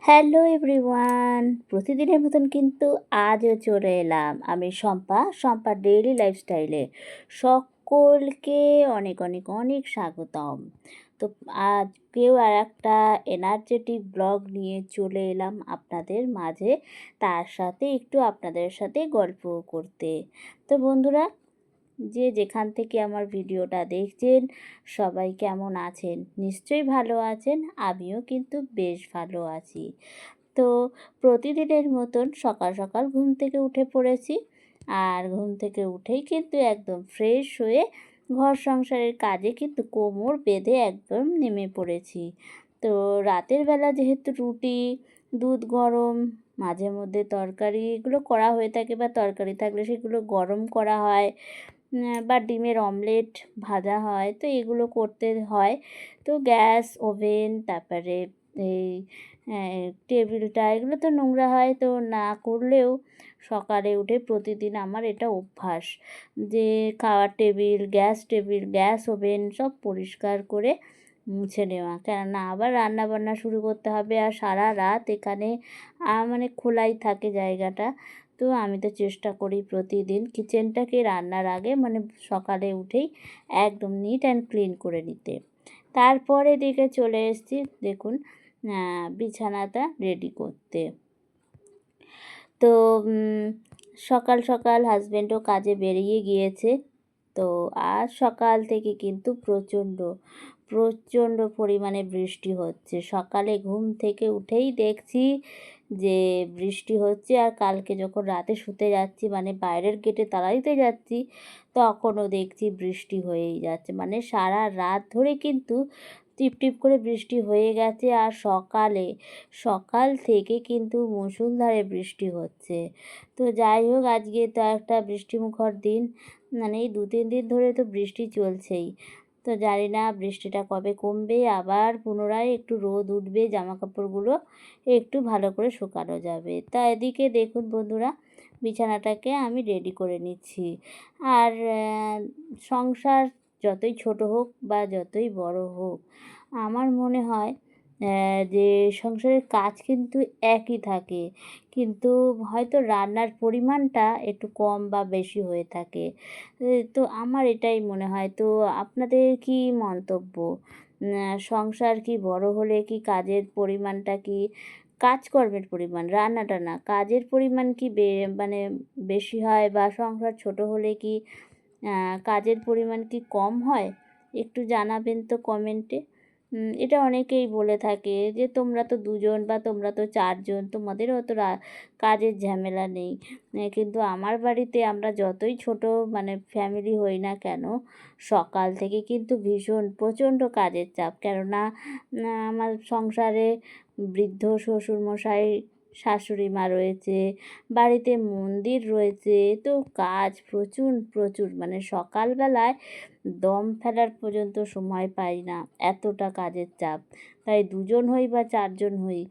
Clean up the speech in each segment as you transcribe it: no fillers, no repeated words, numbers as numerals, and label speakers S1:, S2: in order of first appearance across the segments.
S1: Hello everyone, প্রতিদিনের মতন কিন্তু আজও চলে এলাম আমি শম্পা ডেইলি লাইফস্টাইলে। সকলকে অনেক অনেক অনেক স্বাগতম। তো আজকেও আর একটা এনার্জেটিক ব্লগ নিয়ে চলে এলাম আপনাদের মাঝে, তার সাথে একটু আপনাদের সাথে গল্প করতে। তো বন্ধুরা, যে যেখান থেকে আমার ভিডিওটা দেখছেন সবাই কেমন আছেন? নিশ্চয়ই ভালো আছেন। আমিও কিন্তু বেশ ভালো আছি। তো প্রতিদিনের মতন সকাল সকাল ঘুম থেকে উঠে পড়েছি, আর ঘুম থেকে উঠেই কিন্তু একদম ফ্রেশ হয়ে ঘর সংসারের কাজে কিন্তু কোমর বেঁধে একদম নেমে পড়েছি। তো রাতের বেলা যেহেতু রুটি, দুধ গরম, মাঝে মধ্যে তরকারি এগুলো করা হয়ে থাকে, বা তরকারি থাকলে সেগুলো গরম করা হয়, বা ডিমের অমলেট ভাজা হয়, তো এগুলো করতে হয়। তো গ্যাস, ওভেন, তারপরে এই টেবিলটা এগুলো তো নোংরা হয়, তো না করলেও সকালে উঠে প্রতিদিন আমার এটা অভ্যাস যে খাওয়ার টেবিল, গ্যাস ওভেন সব পরিষ্কার করে মুছে নেওয়া, কেননা আবার রান্না বান্না শুরু করতে হবে, আর সারা রাত এখানে মানে খোলাই থাকে জায়গাটা। তো আমি তো চেষ্টা করি প্রতিদিন কিচেনটাকে রান্নার আগে মানে সকালে উঠেই একদম নিট অ্যান্ড ক্লিন করে নিতে। তারপরে দিকে চলে এসেছি দেখুন বিছানাটা রেডি করতে। তো সকাল সকাল হাজব্যান্ডও কাজে বেরিয়ে গিয়েছে। তো আজ সকাল থেকে কিন্তু প্রচণ্ড পরিমাণে বৃষ্টি হচ্ছে। সকালে ঘুম থেকে উঠেই দেখছি যে বৃষ্টি হচ্ছে, আর কালকে যখন রাতে শুতে যাচ্ছি মানে বাইরের গেটে তালা দিতে যাচ্ছি, তখনও দেখছি বৃষ্টি হয়েই যাচ্ছে। মানে সারা রাত ধরে কিন্তু টিপটিপ করে বৃষ্টি হয়ে গেছে, আর সকাল থেকে কিন্তু মুষলধারে বৃষ্টি হচ্ছে। তো যাই হোক, আজকে তো একটা বৃষ্টিমুখর দিন, মানে এই 2-3 দিন ধরে তো বৃষ্টি চলছেই। তো জানি না বৃষ্টিটা কবে কমবে, আবার পুনরায় একটু রোদ উঠবে, জামাকাপড়গুলো একটু ভালো করে শুকানো যাবে। তা এদিকে দেখুন বন্ধুরা, বিছানাটাকে আমি রেডি করে নিচ্ছি। আর সংসার যতই ছোট হোক বা যতই বড় হোক, আমার মনে হয় যে সংসারের কাজ কিন্তু একই থাকে, কিন্তু হয়তো রান্নার পরিমাণটা একটু কম বা বেশি হয়ে থাকে। তো আমার এটাই মনে হয়। তো আপনাদের কি মন্তব্য? সংসার কি বড় হলে কি কাজের পরিমাণটা কি, কাজকর্মের পরিমাণ, রান্নাটা না, কাজের পরিমাণ কি মানে বেশি হয়, বা সংসার ছোট হলে কি কাজের পরিমাণ কি কম হয়? একটু জানাবেন তো কমেন্টে। এটা অনেকেই বলে থাকে যে তোমরা তো 2 জন বা তোমরা তো 4 জন, তোমাদের অত কাজের ঝামেলা নেই। কিন্তু আমার বাড়িতে আমরা যতই ছোট মানে ফ্যামিলি হই না কেন, সকাল থেকে কিন্তু প্রচণ্ড কাজের চাপ। কেননা আমার সংসারে বৃদ্ধ শ্বশুরমশাই, শাশুড়ি মা রয়েছে, বাড়িতে মন্দির রয়েছে, তো কাজ প্রচুর, মানে সকালবেলায় দম ফেলার পর্যন্ত সময় পাই না, এতটা কাজের চাপ। তাই 2 জন হই বা 4 জন হই,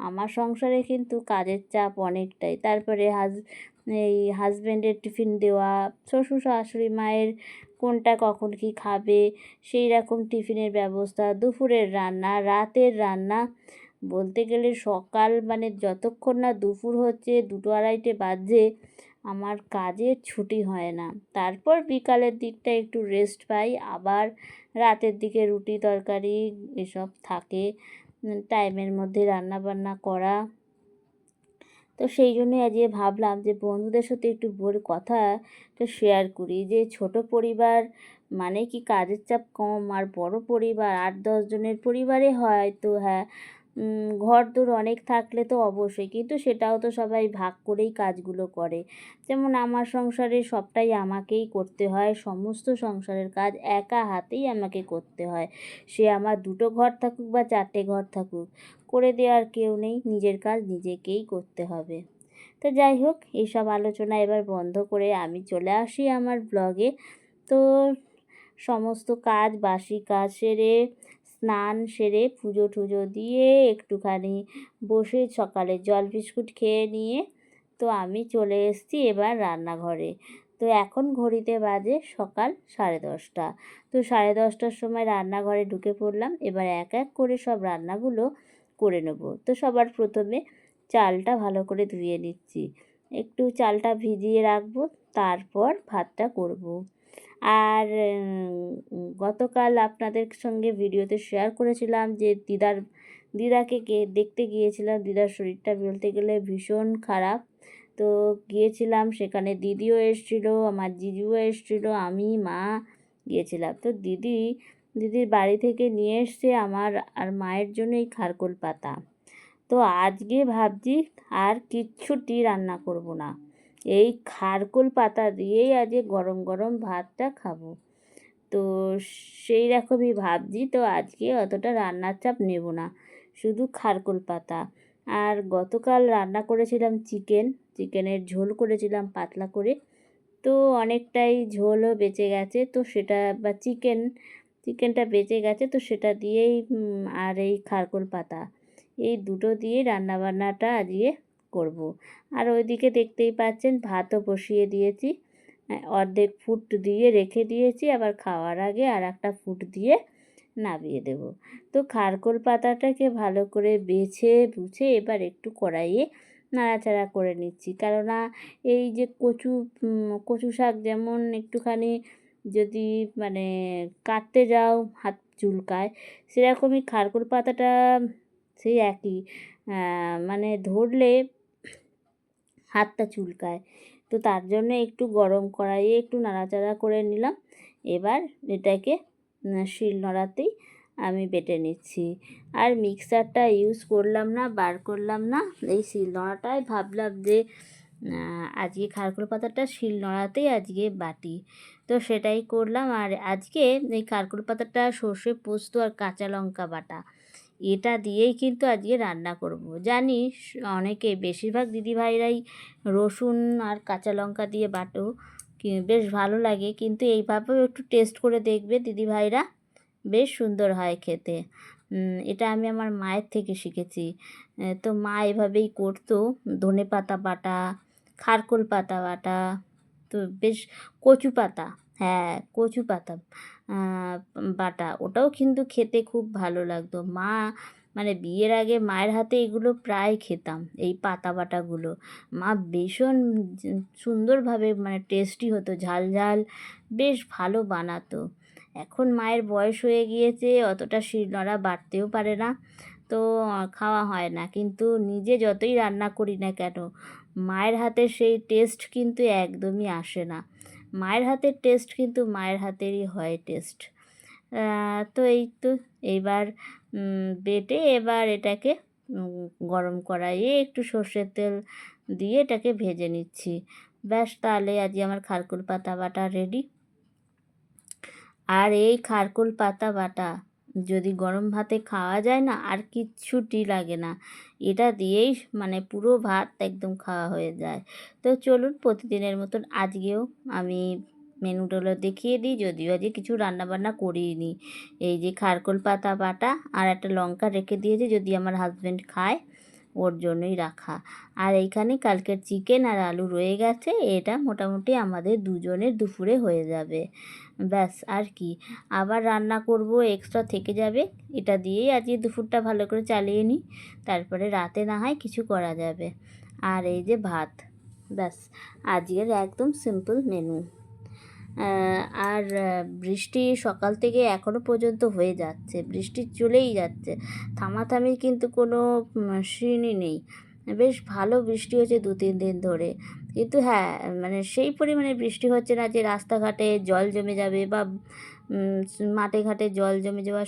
S1: আমার সংসারে কিন্তু কাজের চাপ অনেকটাই। তারপরে এই হাজব্যান্ডের টিফিন দেওয়া, শ্বশুর শাশুড়ি মায়ের কোনটা কখন কি খাবে সেই রকম টিফিনের ব্যবস্থা, দুপুরের রান্না, রাতের রান্না, বলতে গেলে সকাল মানে যতক্ষণ না দুপুর হচ্ছে 2-2:30 বাজে আমার কাজের ছুটি হয় না। তারপর বিকালের দিকটা একটু রেস্ট পাই, আবার রাতের দিকে রুটি তরকারি এসব থাকে, টাইমের মধ্যে রান্নাবান্না করা। তো সেই জন্যই আজকে ভাবলাম যে বন্ধুদের সাথে একটু কথাটা শেয়ার করি, যে ছোট পরিবার মানে কি কাজের চাপ কম, আর বড় পরিবার 8-10 জনের পরিবারে হয় তো হ্যাঁ, ঘরদোর অনেক থাকলে তো অবশ্যই, কিন্তু সেটাও তো সবাই ভাগ করেই কাজগুলো করে। যেমন আমার সংসারে সবটাই আমাকেই করতে হয়, সমস্ত সংসারের কাজ একা হাতেই আমাকে করতে হয়। সে আমার 2টো ঘর থাকুক বা 4টে ঘর থাকুক, করে দেওয়ার কেউ নেই, নিজের কাজ নিজেকেই করতে হবে। তো যাই হোক, এইসব আলোচনা এবার বন্ধ করে আমি চলে আসি আমার ব্লগে। তো সমস্ত কাজ, বাসি কাজ সেরে, স্নান সেরে, পুজো টুজো দিয়ে একটুখানি বসে সকালে জল বিস্কুট খেয়ে নিয়ে তো আমি চলে এসেছি এবার রান্নাঘরে। তো এখন ঘড়িতে বাজে সকাল 10:30। তো 10:30টার সময় রান্নাঘরে ঢুকে পড়লাম। এবার এক এক করে সব রান্নাগুলো করে নেব। তো সবার প্রথমে চালটা ভালো করে ধুয়ে নিচ্ছি, একটু চালটা ভিজিয়ে রাখবো, তারপর ভাতটা করব। আর গতকাল আপনাদের সঙ্গে ভিডিওতে শেয়ার করেছিলাম যে দিদাকে দেখতে গিয়েছিলাম। দিদার শরীরটা বলতে গেলে ভীষণ খারাপ। তো গিয়েছিলাম, সেখানে দিদিও এসেছিলো, আমার জিজুও এসেছিলো, আমি মা গিয়েছিলাম। তো দিদির বাড়ি থেকে নিয়ে এসছে আমার আর মায়ের জন্য এই খারকোল পাতা। তো আজকে ভাবছি আর কিচ্ছুটি রান্না করব না, এই খারকোল পাতা দিয়েই আজকে গরম গরম ভাতটা খাবো। তো সেই রকমই ভাবছি। তো আজকে অতটা রান্নার চাপ নেব না, শুধু খারকোল পাতা। আর গতকাল রান্না করেছিলাম চিকেনের ঝোল করেছিলাম পাতলা করে। তো অনেকটাই ঝোলও বেঁচে গেছে, তো সেটা বা চিকেনটা বেঁচে গেছে, তো সেটা দিয়েই আর এই খারকোল পাতা, এই দুটো দিয়ে রান্নাবান্নাটা আজকে করব। আর ওইদিকে দেখতেই পাচ্ছেন ভাতও বসিয়ে দিয়েছি, অর্ধেক ফুট দিয়ে রেখে দিয়েছি, আবার খাওয়ার আগে আর একটা ফুট দিয়ে নামিয়ে দেব। তো খারকোল পাতাটাকে ভালো করে বেছে বুছে এবার একটু কড়াইয়ে নাড়াচাড়া করে নিচ্ছি, কেননা এই যে কচু শাক যেমন একটুখানি যদি মানে কাটতে যাও হাত চুলকায়, সেরকমই খারকোল পাতাটা সেই একই, মানে ধরলে হাতটা চুলকায়। তো তার জন্য একটু গরম কড়াইয়ে একটু নাড়াচাড়া করে নিলাম। এবার এটাকে শিলনোড়াতেই আমি বেটে নিচ্ছি, আর মিক্সারটা ইউজ করলাম না, বার করলাম না, এই শিলনোড়াটাই ভাবলাম যে আজকে খারকোল পাতাটা শিলনোড়াতেই আজকে বাটি। তো সেটাই করলাম। আর আজকে এই খারকোল পাতাটা সর্ষে পোস্ত আর কাঁচা লঙ্কা বাটা, এটা দিয়েই কিন্তু আজকে রান্না করব। জানি অনেকে বেশিরভাগ দিদিভাইরাই রসুন আর কাঁচা লঙ্কা দিয়ে বাটো, বেশ ভালো লাগে, কিন্তু এইভাবেও একটু টেস্ট করে দেখবে দিদিভাইরা, বেশ সুন্দর হয় খেতে। এটা আমি আমার মায়ের থেকে শিখেছি। তো মা এভাবেই করতো, ধনেপাতা বাটা, খারকোল পাতা বাটা, তো বেশ কচু পাতা, হ্যাঁ কচু পাতা বাটা, ওটাও কিন্তু খেতে খুব ভালো লাগতো। মা মানে বিয়ের আগে মায়ের হাতে এগুলো প্রায় খেতাম, এই পাতা বাটাগুলো। মা ভীষণ সুন্দরভাবে মানে টেস্টি হতো, ঝাল ঝাল বেশ ভালো বানাতো। এখন মায়ের বয়স হয়ে গিয়েছে, অতটা শিলনোড়া বাটতেও পারে না, তো খাওয়া হয় না। কিন্তু নিজে যতই রান্না করি না কেন, মায়ের হাতের সেই টেস্ট কিন্তু একদমই আসে না। মায়ের হাতের টেস্ট কিন্তু মায়ের হাতেরই হয় টেস্ট। তো এই তো এইবার বেটে এবার এটাকে গরম কড়াইয়ে একটু সর্ষের তেল দিয়ে এটাকে ভেজে নিচ্ছি। ব্যাস, তাহলে আজকে আমার খারকোল পাতা বাটা রেডি। আর এই খারকোল পাতা বাটা যদি গরম ভাতে খাওয়া যায় না, আর কিচ্ছুটি লাগে না, এটা দিয়েই মানে পুরো ভাত একদম খাওয়া হয়ে যায়। তো চলুন প্রতিদিনের মতন আজকেও আমি মেনুগুলো দেখিয়ে দিই, যদিও আজকে কিছু রান্নাবান্না করিনি। এই যে খারকোল পাতা বাটা আর একটা লঙ্কা রেখে দিয়েছি, যদি আমার হাজব্যান্ড খায় ওর জন্যই রাখা। আর এইখানে কালকের চিকেন আর আলু রয়ে গেছে, এটা মোটামুটি আমাদের দুজনের দুপুরে হয়ে যাবে। ব্যাস, আর কি আবার রান্না করব, এক্সট্রা থেকে যাবে, এটা দিয়েই আজকে দুপুরটা ভালো করে চালিয়ে নিই, তারপরে রাতে না হয় কিছু করা যাবে। আর এই যে ভাত, ব্যাস আজকের একদম সিম্পল মেনু। আর বৃষ্টি সকাল থেকে এখনও পর্যন্ত হয়ে যাচ্ছে, বৃষ্টি চলেই যাচ্ছে, থামাথামির কিন্তু কোনো সিনই নেই। বেশ ভালো বৃষ্টি হচ্ছে 2-3 দিন ধরে, কিন্তু হ্যাঁ মানে সেই পরিমাণে বৃষ্টি হচ্ছে না যে রাস্তাঘাটে জল জমে যাবে বা মাঠে ঘাটে জল জমে যাওয়া,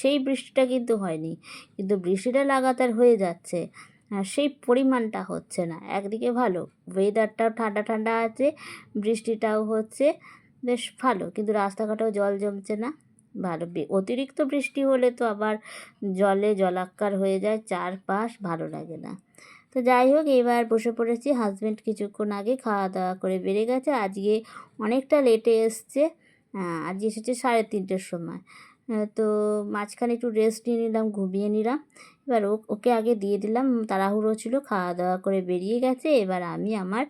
S1: সেই বৃষ্টিটা কিন্তু হয়নি, কিন্তু বৃষ্টিটা লাগাতার হয়ে যাচ্ছে, সেই পরিমাণটা হচ্ছে না। একদিকে ভালো, ওয়েদারটাও ঠান্ডা ঠান্ডা আছে, বৃষ্টিটাও হচ্ছে, বেশ ভালো, কিন্তু রাস্তাঘাটেও জল জমছে না, ভালো। অতিরিক্ত বৃষ্টি হলে তো আবার জলাক্কার হয়ে যায় চারপাশ, ভালো লাগে না। তো যাই হোক, এবার বসে পড়েছি। হাজব্যান্ড কিছুক্ষণ আগে খাওয়া দাওয়া করে বেরিয়ে গেছে, আজকে অনেকটা লেটে এসছে, আজকে এসেছে 3:30-র সময়। তো মাঝখানে একটু রেস্ট নিয়ে নিলাম, ঘুমিয়ে নিলাম। এবার ওকে আগে দিয়ে দিলাম, তাড়াহুড়ো ছিল, খাওয়া দাওয়া করে বেরিয়ে গেছে। এবার আমি আমার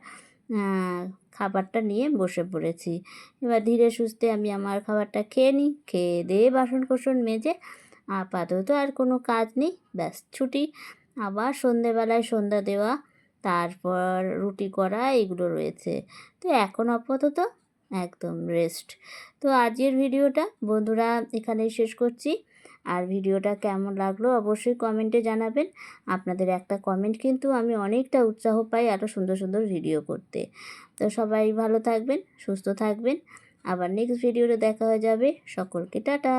S1: খাবারটা নিয়ে বসে পড়েছি। এবার ধীরে সুস্থে আমি আমার খাবারটা খেয়ে নিই, খেয়ে দিয়ে বাসন কোসন মেজে আপাতত আর কোনো কাজ নেই, ব্যাস ছুটি। আবার সন্ধেবেলায় সন্ধ্যা দেওয়া, তারপর রুটি করা, এগুলো রয়েছে। তো এখন আপাতত একদম রেস্ট। তো আজকের ভিডিওটা বন্ধুরা এখানেই শেষ করছি। আর ভিডিওটা কেমন লাগলো অবশ্যই কমেন্টে জানাবেন। আপনাদের একটা কমেন্ট কিন্তু আমি অনেকটা উৎসাহ পাই আরও সুন্দর সুন্দর ভিডিও করতে। তো সবাই ভালো থাকবেন, সুস্থ থাকবেন। আবার নেক্সট ভিডিওতে দেখা হয়ে যাবে। সকলকে টাটা।